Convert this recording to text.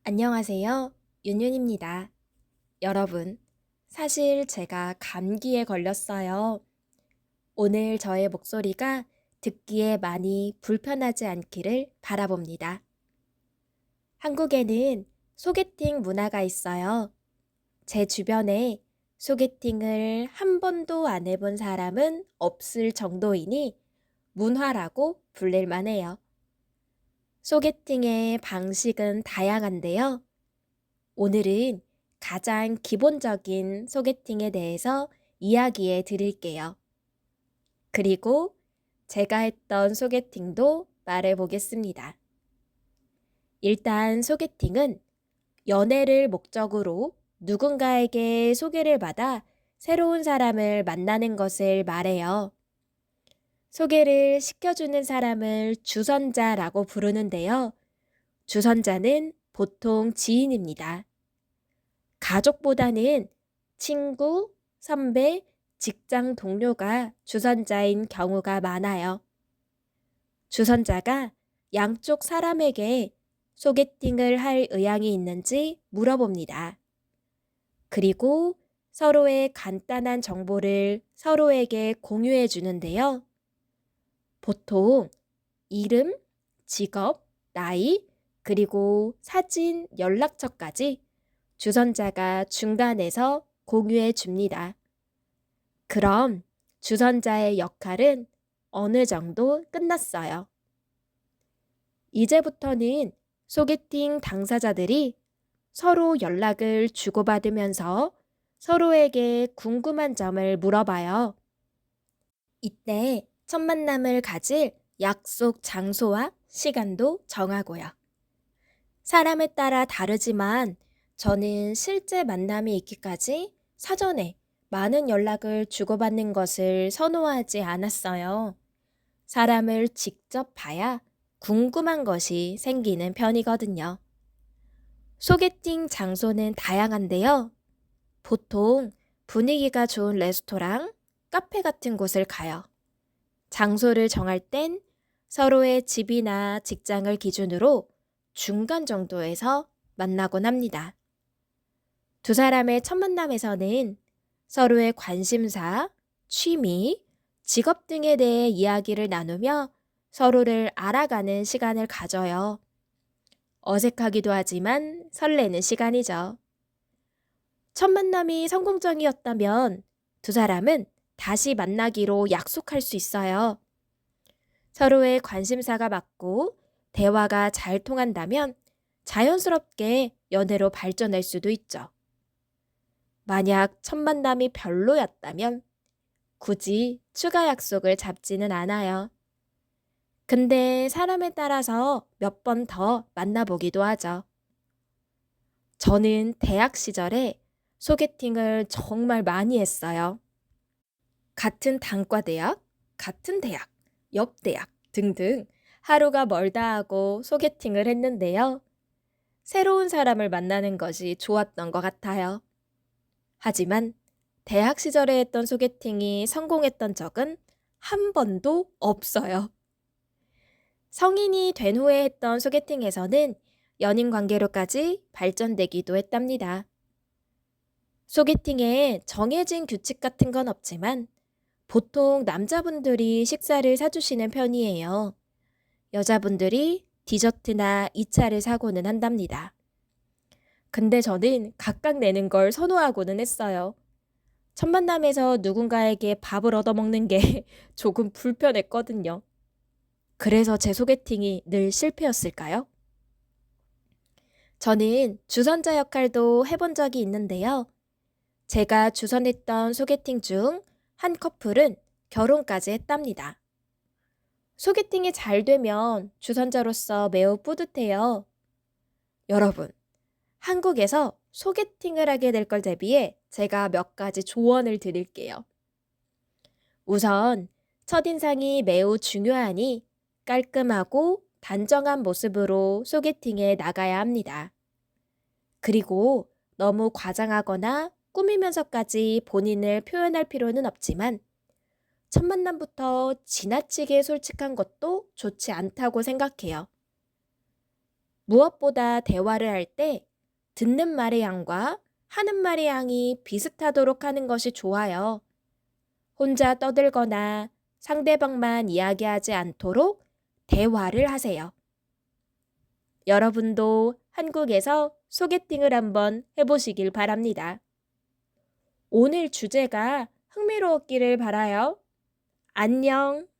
안녕하세요. 윤윤입니다. 여러분, 사실 제가 감기에 걸렸어요. 오늘 저의 목소리가 듣기에 많이 불편하지 않기를 바라봅니다. 한국에는 소개팅 문화가 있어요. 제 주변에 소개팅을 한 번도 안 해본 사람은 없을 정도이니 문화라고 불릴 만해요. 소개팅의 방식은 다양한데요. 오늘은 가장 기본적인 소개팅에 대해서 이야기해 드릴게요. 그리고 제가 했던 소개팅도 말해 보겠습니다. 일단 소개팅은 연애를 목적으로 누군가에게 소개를 받아 새로운 사람을 만나는 것을 말해요. 소개를 시켜주는 사람을 주선자라고 부르는데요. 주선자는 보통 지인입니다. 가족보다는 친구, 선배, 직장 동료가 주선자인 경우가 많아요. 주선자가 양쪽 사람에게 소개팅을 할 의향이 있는지 물어봅니다. 그리고 서로의 간단한 정보를 서로에게 공유해 주는데요. 보통 이름, 직업, 나이, 그리고 사진, 연락처까지 주선자가 중간에서 공유해 줍니다. 그럼 주선자의 역할은 어느 정도 끝났어요. 이제부터는 소개팅 당사자들이 서로 연락을 주고받으면서 서로에게 궁금한 점을 물어봐요. 이때 첫 만남을 가질 약속 장소와 시간도 정하고요. 사람에 따라 다르지만 저는 실제 만남이 있기까지 사전에 많은 연락을 주고받는 것을 선호하지 않았어요. 사람을 직접 봐야 궁금한 것이 생기는 편이거든요. 소개팅 장소는 다양한데요. 보통 분위기가 좋은 레스토랑, 카페 같은 곳을 가요. 장소를 정할 땐 서로의 집이나 직장을 기준으로 중간 정도에서 만나곤 합니다. 두 사람의 첫 만남에서는 서로의 관심사, 취미, 직업 등에 대해 이야기를 나누며 서로를 알아가는 시간을 가져요. 어색하기도 하지만 설레는 시간이죠. 첫 만남이 성공적이었다면 두 사람은 다시 만나기로 약속할 수 있어요. 서로의 관심사가 맞고 대화가 잘 통한다면 자연스럽게 연애로 발전할 수도 있죠. 만약 첫 만남이 별로였다면 굳이 추가 약속을 잡지는 않아요. 근데 사람에 따라서 몇 번 더 만나보기도 하죠. 저는 대학 시절에 소개팅을 정말 많이 했어요. 같은 단과대학, 같은 대학, 옆 대학 등등 하루가 멀다 하고 소개팅을 했는데요. 새로운 사람을 만나는 것이 좋았던 것 같아요. 하지만 대학 시절에 했던 소개팅이 성공했던 적은 한 번도 없어요. 성인이 된 후에 했던 소개팅에서는 연인 관계로까지 발전되기도 했답니다. 소개팅에 정해진 규칙 같은 건 없지만 보통 남자분들이 식사를 사주시는 편이에요. 여자분들이 디저트나 2차를 사고는 한답니다. 근데 저는 각각 내는 걸 선호하고는 했어요. 첫 만남에서 누군가에게 밥을 얻어먹는 게 조금 불편했거든요. 그래서 제 소개팅이 늘 실패였을까요? 저는 주선자 역할도 해본 적이 있는데요. 제가 주선했던 소개팅 중 한 커플은 결혼까지 했답니다. 소개팅이 잘 되면 주선자로서 매우 뿌듯해요. 여러분, 한국에서 소개팅을 하게 될 걸 대비해 제가 몇 가지 조언을 드릴게요. 우선 첫인상이 매우 중요하니 깔끔하고 단정한 모습으로 소개팅에 나가야 합니다. 그리고 너무 과장하거나 꾸미면서까지 본인을 표현할 필요는 없지만 첫 만남부터 지나치게 솔직한 것도 좋지 않다고 생각해요. 무엇보다 대화를 할 때 듣는 말의 양과 하는 말의 양이 비슷하도록 하는 것이 좋아요. 혼자 떠들거나 상대방만 이야기하지 않도록 대화를 하세요. 여러분도 한국에서 소개팅을 한번 해보시길 바랍니다. 오늘 주제가 흥미로웠기를 바라요. 안녕!